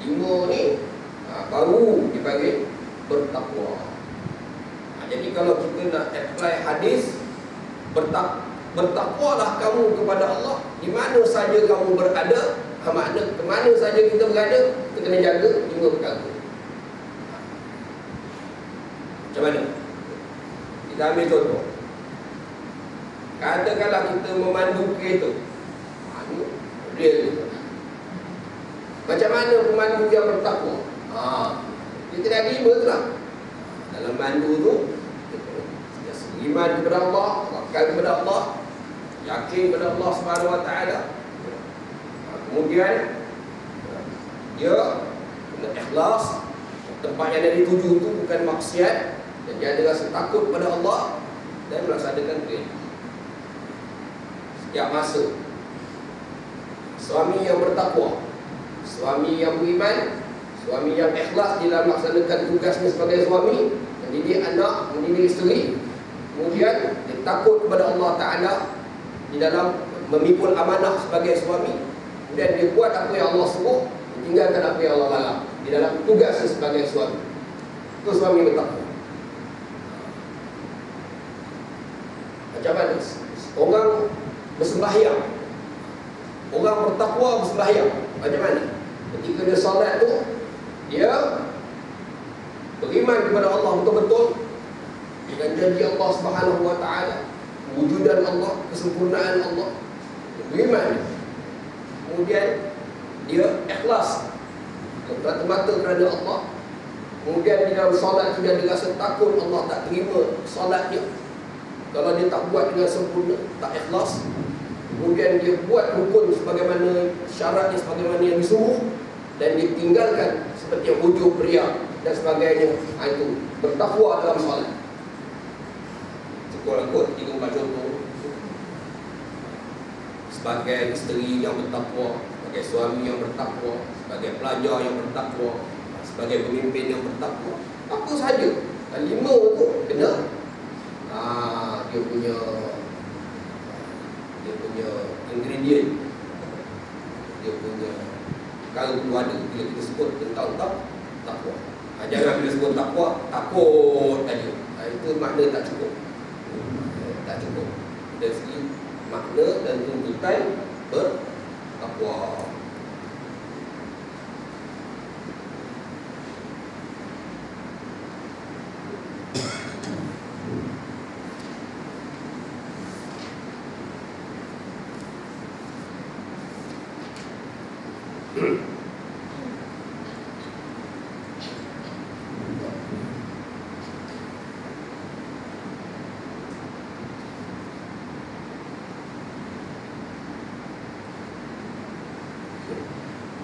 5 ni baru dipanggil bertakwa. Jadi kalau kita nak apply hadis, bertakwalah kamu kepada Allah di mana saja kamu berada. Makna ke mana saja kita berada, kita kena jaga 5 perkara. Macam mana? Kita ambil contoh. Katakanlah kita memandu kereta. Real. Macam mana pemandu yang bertakwa? Kita dah 5 tu lah. Dalam mandu tu, iman kepada Allah, tawakal kepada Allah, yakin kepada Allah Subhanahu Wa Taala. Kemudian dia ikhlas, tempat yang dia dituju tu bukan maksiat, dan dia ada rasa takut kepada Allah dan melaksanakan perintah. yang masuk. Suami yang bertakwa, suami yang beriman, suami yang ikhlas di dalam melaksanakan tugasnya sebagai suami, mendidik anak, mendidik isteri. Kemudian dia takut kepada Allah Ta'ala di dalam memikul amanah sebagai suami. Kemudian dia buat apa yang Allah suruh, tinggalkan apa yang Allah larang di dalam tugasnya sebagai suami. Itu suami bertakwa. Macam mana? Orang bersembahyang, orang bertakwa bersembahyang, macam mana? Ketika dia solat tu, dia beriman kepada Allah betul-betul dengan janji Allah Subhanahu Wa Taala, wujudan Allah, kesempurnaan Allah, dia beriman. Kemudian dia ikhlas, bermata-mata kerana Allah. Kemudian di dalam solat tu dia rasa takut Allah tak terima solat dia kalau dia tak buat dengan sempurna, tak ikhlas. Kemudian dia buat rukun sebagaimana syaratnya, sebagaimana yang disuruh, dan dia tinggalkan seperti yang hujung pria dan sebagainya. Itu bertakwa dalam solat. Cukup kot 3-4 contoh. Sebagai isteri yang bertakwa, sebagai suami yang bertakwa, sebagai pelajar yang bertakwa, sebagai pemimpin yang bertakwa, apa sahaja. 5 tu kena dia punya ingredient, dia punya kalau perlu ada bila kita sebut tentang takwa. Jangan bila sebut takwa takut tadi. Itu makna tak cukup. Tak cukup dari segi makna dan tuntutan bertakwa.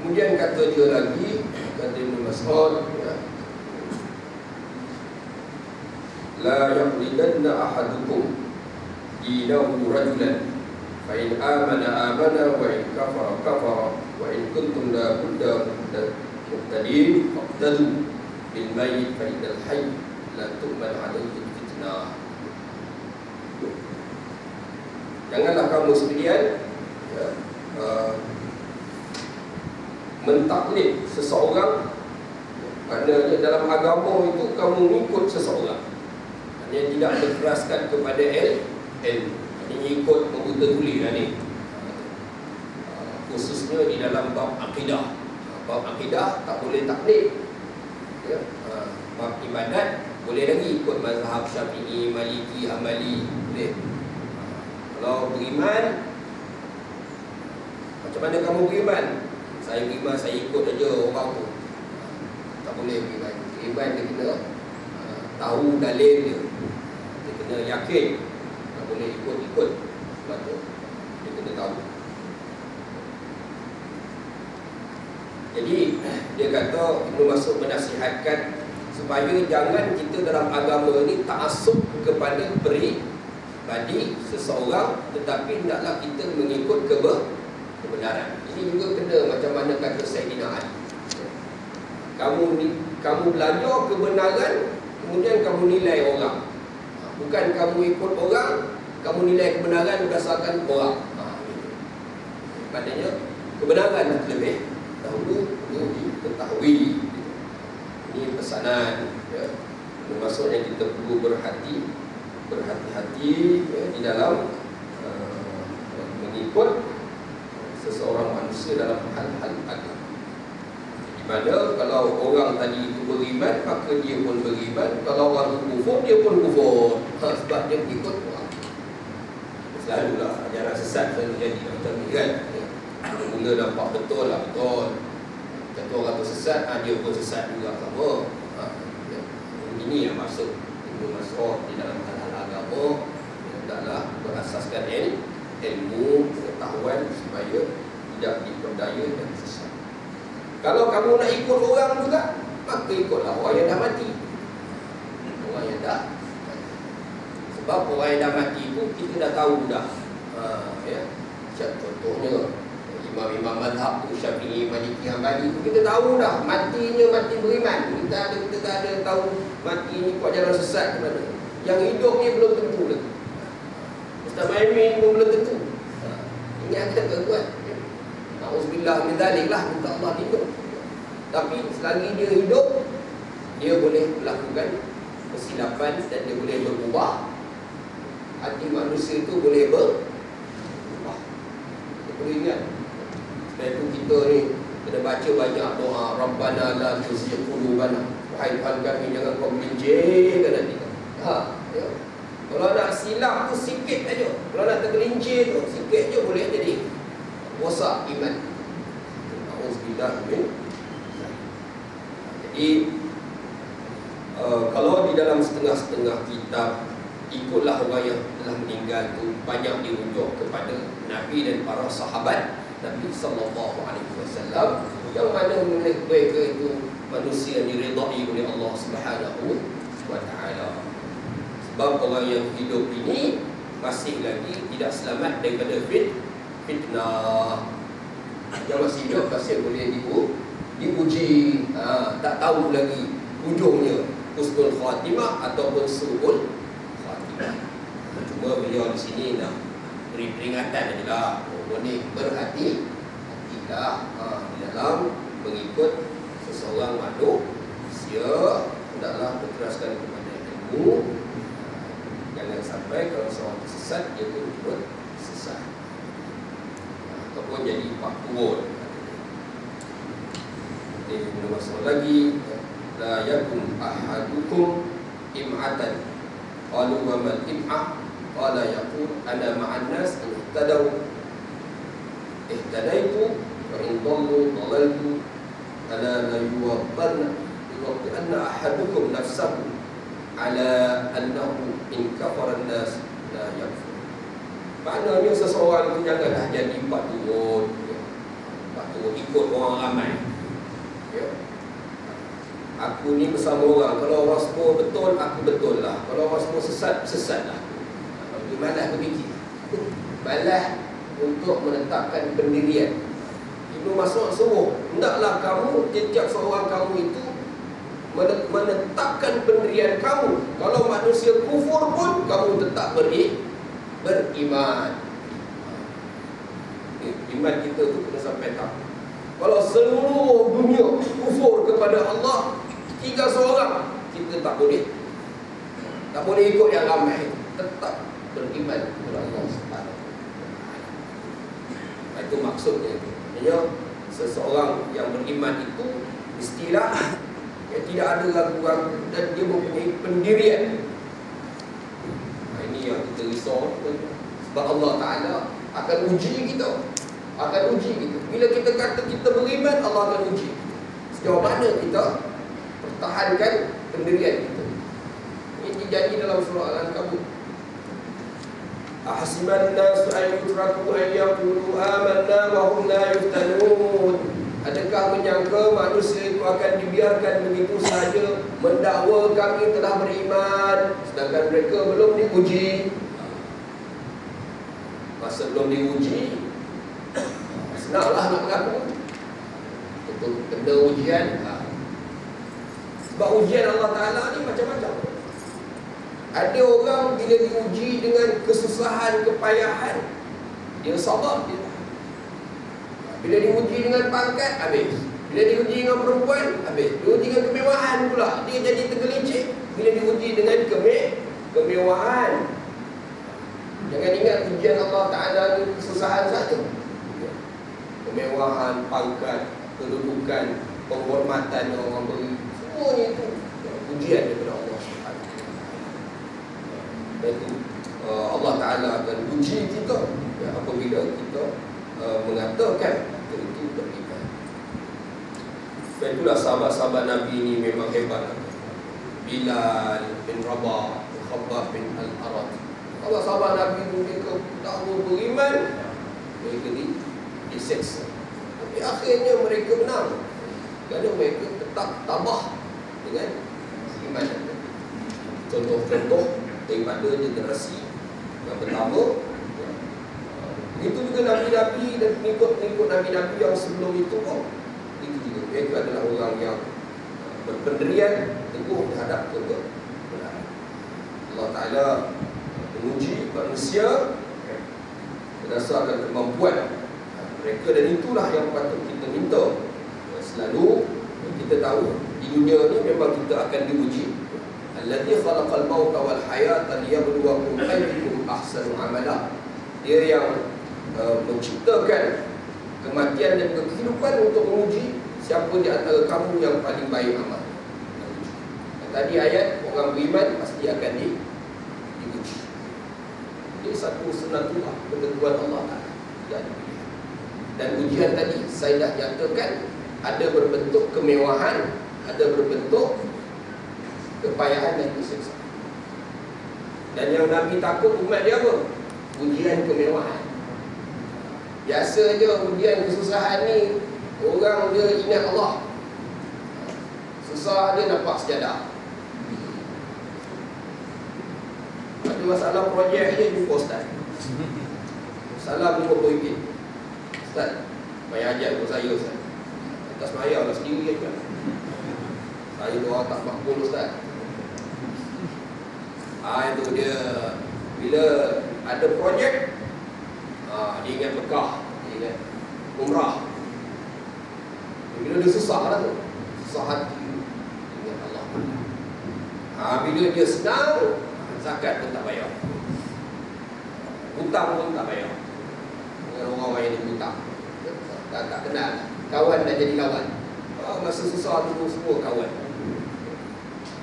Kemudian kata dia lagi, kata Ibn Mas'ud, la yaqlidanna ahadukum dinahu rajulan fa in amana amana wa in kafara kafara wa in kuntum la budda muqtadin faqtadu bil mayyit fa innal hayy la tu'man alayhi fitnah. Janganlah kamu sekalian mentaklid seseorang, kerana dalam agama itu kamu mengikut seseorang. Hanya tidak ada keraskan kepada ilmu. Hanya ikut membuta tuli lah ni. Khususnya di dalam bab akidah. Bab akidah tak boleh taklid. Ya. Bab ibadat boleh lagi ikut mazhab Syafi'i, Maliki, Hambali, boleh. Kalau beriman, macam mana kamu beriman? Saya beriman, saya ikut aja orang tu. Tak boleh beriman. Beriman dia kena tahu dalil dia. Dia kena yakin. Tak boleh ikut-ikut. Sebab tu dia kena tahu. Jadi dia kata, Ibn Mas'ud menasihatkan supaya jangan kita dalam agama ni ta'assub kepada pribadi seseorang, tetapi hendaklah kita mengikut kebenaran. Ini juga kena macam mana kata Sayyidina Ali. Kamu belajar kebenaran, kemudian kamu nilai orang. Bukan kamu ikut orang, kamu nilai kebenaran berdasarkan orang. Maknanya kebenaran lebih dahulu diketahui. Ini pesanan, ya. Maksudnya kita perlu berhati-hati ya, di dalam mengikut seseorang manusia dalam hal-hal agama. Di mana kalau orang tadi itu beriman, maka dia pun beriman. Kalau orang itu kufur, dia pun kufur. Sebab dia mengikut orang. Selalulah ajaran sesat selalu jadi macam ni kan. Mula nampak betul lah, betul. Kata orang tu sesat, dia pun sesat juga sama. Ini yang maksud Ibn Mas'ud di dalam hal-hal agama. Hendaklah berasaskan ilmu, pengetahuan supaya tidak diperdaya dan sesat. Kalau kamu nak ikut orang juga, maka ikutlah orang yang dah mati. Orang yang dah mati. Sebab orang yang dah mati itu kita dah tahu dah. Ya. Contohnya imam-imam mazhab tu, Syafi'i, Maliki, Hambali tu, kita tahu dah matinya mati beriman. Kita tak ada tahu mati ni kuat jalan sesat ke mana. Yang hidup ni belum tentu lagi. Ustaz Maimin pun belum tentu. Ingatkan tuan-tuan. Na'udzubillah min dzalik lah, minta Allah hidup. Tapi selagi dia hidup, dia boleh melakukan kesilapan dan dia boleh berubah. Hati manusia itu boleh berubah. Kita perlu ingat. Sebab itu kita ni kena baca banyak doa, Rabbana la tuzigh qulubana. Wahai Tuhan kami, jangan kau gelincirkan hati kami. Ya. Kalau nak silap tu sikit aja. Kalau nak tergelincir tu sikit je boleh jadi rosak iman. Auzubillah min. Jadi kalau di dalam setengah-setengah kitab ikutlah orang yang telah meninggal tu banyak dirujuk kepada Nabi dan para sahabat Nabi sallallahu alaihi wasallam, yang mana mereka itu manusia yang diridai oleh Allah Subhanahu wa taala. Sebab orang yang hidup ini masih lagi tidak selamat daripada fitnah. Yang masih hidup masih boleh dipuji, tak tahu lagi ujungnya husnul khatimah ataupun su'ul khatimah. Cuma beliau di sini nak beri peringatan adalah boleh berhati-hatilah di dalam mengikut seseorang manusia. Hendaklah berteraskan kepada ilmu. Jangan sampai kalau seorang tersesat, dia pun ikut sesat ataupun jadi pak turun. Nombor satu lagi, la yakun ahadukum im'atan. Qalu wa mal im'ah? Qala yaqul ana ma'an nas ihtadaitu wa in dallu dalaltu ala la yuwaddanna anna ahadukum nafsahu ala annahu in kafara an-nas la yakfur. Maknanya seseorang itu janganlah jadi pak turun, ikut orang ramai. Ya. Aku ni bersama orang, kalau orang semua betul, aku betul lah. Kalau orang semua sesat, sesat lah. Malas berfikir, malas untuk menetapkan pendirian. Ibnu Mas'ud suruh, hendaklah kamu, setiap seorang kamu itu menetapkan pendirian kamu. Kalau manusia kufur pun, kamu tetap beriman. Iman kita tu kena sampai tahap. Kalau seluruh dunia kufur kepada Allah, tinggal seorang, kita tak boleh ikut yang ramai, tetap beriman kepada Allah Subhanahu. Itu maksudnya. Maksudnya seseorang yang beriman itu mestilah tidak ada ragu-ragu dan dia mempunyai pendirian. Ini yang kita risau. Sebab Allah Ta'ala akan uji kita. Bila kita kata kita beriman, Allah akan uji kita. Sejauh mana kita pertahankan pendirian kita. Ini dijanji dalam surah Al-Ankabut. Ahasiban nasu an yutraku an yaqulu amanna wa hum la yuftanun. Adakah menyangka manusia itu akan dibiarkan begitu saja mendakwa kami telah beriman sedangkan mereka belum diuji? Masa belum diuji, senanglah nak mengaku. Itu kena ujian. Sebab ujian Allah Ta'ala ni macam-macam. Ada orang bila diuji dengan kesusahan, kepayahan, dia sabar, dia tahan. Bila diuji dengan pangkat, habis. Bila diuji dengan perempuan, habis. Diuji dengan kemewahan pula, dia jadi tergelincir. Bila diuji dengan kemewahan, jangan ingat ujian Allah Ta'ala ni kesusahan saja. Kemewahan, pangkat, kedudukan, penghormatan yang orang beri, semuanya itu ujian daripada Allah. Itu Allah Ta'ala akan uji kita apabila kita mengatakan itu beriman. Dan itulah sahabat-sahabat Nabi ini memang hebat. Bilal bin Rabah, Khabbab bin Al-Arat, sahabat Nabi itu mereka tak mau beriman, mereka diseksa. Tapi akhirnya mereka menang kerana mereka tetap tabah dengan iman. Contoh-contoh daripada generasi yang pertama, Begitu juga Nabi-Nabi dan pengikut-pengikut Nabi-Nabi yang sebelum itu pun itu juga. Mereka adalah orang yang berpendirian teguh terhadap kebenaran. Allah Ta'ala menguji manusia berdasarkan kemampuan mereka, dan itulah yang patut kita minta. Selalu kita tahu di dunia ni memang kita akan diuji. Allazi khalaqal mauta wal hayata liyabluwakum ayyukum ahsanu amala. Dia yang menciptakan kematian dan kehidupan untuk menguji siapa di antara kamu yang paling baik amal. Tadi ayat orang beriman pasti akan diuji. Ini satu sunatullah, ketentuan Allah Ta'ala. Dan ujian tadi saya dah nyatakan ada berbentuk kemewahan, ada berbentuk kepayahan dan kesusahan. Dan yang Nabi takut umat dia apa? Ujian kemewahan. Biasa je ujian kesusahan ni, orang dia ingat Allah, susah dia nampak sejadah. Ada masalah projek je jumpa Ustaz, salam RM50. Ustaz, bayar ajar untuk saya Ustaz. Atas bayar lah sendiri je. Saya doa tak makbul Ustaz. Itu dia. Bila ada projek, dia ingat Mekah, dia ingat Umrah. Bila dia susah lah tu, susah hati, ingat Allah. Bila dia senang, zakat pun tak bayar, hutang pun tak bayar. Dengan orang yang dia hutang tak kenal, kawan dah jadi lawan. Masa susah tu semua kawan,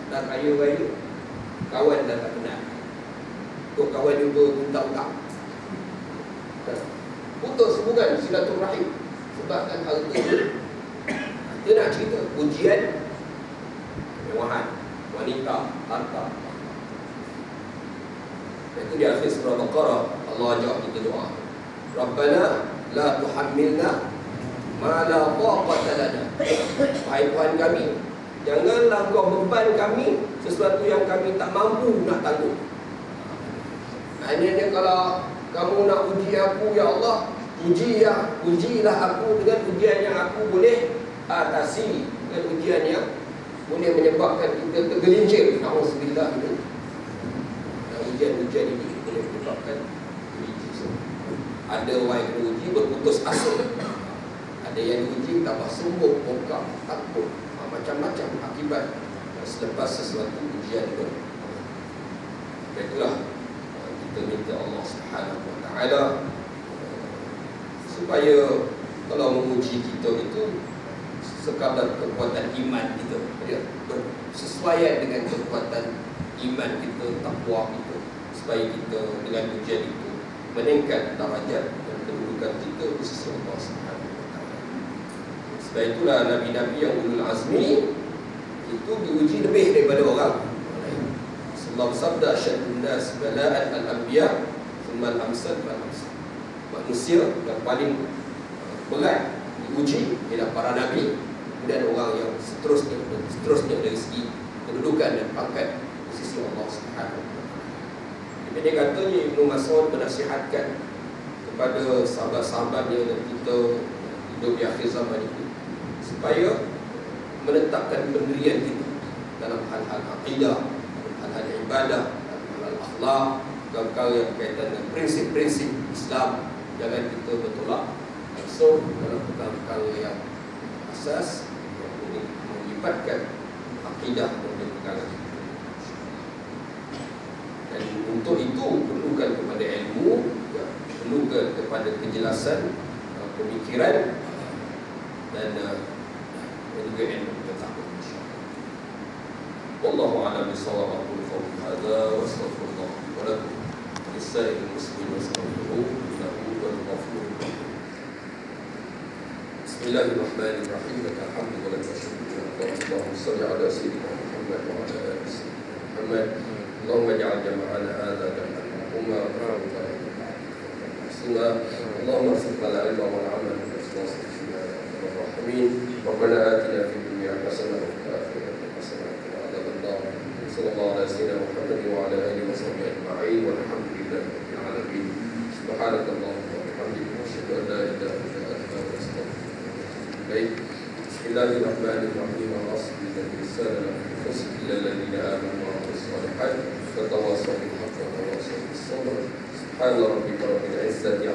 dah kaya-kaya, kawan dah tak kenal. Untuk kawan jumpa minta hutang, putus hubungan silaturahim sebabkan harta. Dia nak cerita ujian kemewahan, wanita, harta. Itu di akhir surah Baqarah Allah ajak kita doa, Rabbana la tuhammilna ma la taqata lana. Wahai Tuhan kami, janganlah Kau beban kami sesuatu yang kami tak mampu nak tanggung. Maknanya kalau kamu nak uji aku, ya Allah, ujilah aku dengan ujian yang aku boleh atasi, dengan ujian yang boleh menyebabkan kita tergelincir. Nauzubillah itu. Ujian-ujian ini boleh menyebabkan tergelincir. Ada orang yang diuji berputus asa, ada yang diuji tambah sombong, bongkar, takut, macam-macam akibat selepas sesuatu ujian itu. Itulah kita minta Allah Subhanahu Wa Taala supaya kalau menguji kita itu sekadar kekuatan iman kita, bersesuaian dengan kekuatan iman kita, takwa kita, supaya kita dengan ujian itu meningkat darajat dan kedudukan kita di sisi Allah Subhanahu Wa Taala. Sebab itulah Nabi-Nabi yang ulul azmi itu diuji lebih daripada orang. Allah bersabda, asyadun nas bala'an al-anbiya thumma al-amsal fal-amsal. Manusia yang paling berat diuji ialah para nabi, kemudian orang yang seterusnya dari segi kedudukan dan pangkat di sisi Allah Subhanahu wa taala. Dia katanya Ibnu Mas'ud menasihatkan kepada sahabat-sahabatnya dan kita hidup di akhir zaman itu supaya menetapkan pendirian kita dalam hal-hal akidah, hal-hal ibadah, hal-hal akhlak, perkara yang berkaitan dengan prinsip-prinsip Islam. Jangan kita bertolak langsung dalam perkara-perkara yang asas yang melibatkan akidah dan perkara itu. Dan untuk itu perlukan kepada ilmu, perlukan kepada kejelasan pemikiran dan juga ilmu pengetahuan. Wallahu a'lam bishawab. Aqulu qawli hadza wa astaghfirullah wa lakum wa lisa'iril muslimin wastaghfiruhu innahu huwal ghafurur rahim. Bismillahirrahmanirrahim. Alhamdulillahi wa Allahumma shalli ala sayyidina Muhammad wa ala ali sayyidina Muhammad. Allahumma ij'al jam'ana hadza jam'an marhuma wa Allahumma arzuq lana ilma wal 'amal wa ikhlasa fi ar-rahimin. Rabbana atina fid dunya hasanah wa fil akhirati hasanah wa qina adzaban nar. Sallallahu ala sayyidina Muhammad wa ala alihi wa sahbihi ajma'in walhamdulillahi rabbil alamin. Subhanakallahumma wa bihamdika bihamdika asyhadu an la ilaha illa anta astaghfiruka. Baik. Bismillahirrahmanirrahim. Al-asli lisan al-khusl ila alladhina amanu wa amilus solihat wa tawassaw bil haqqi wa tawassaw bis sabr. Subhana rabbika rabbil izzati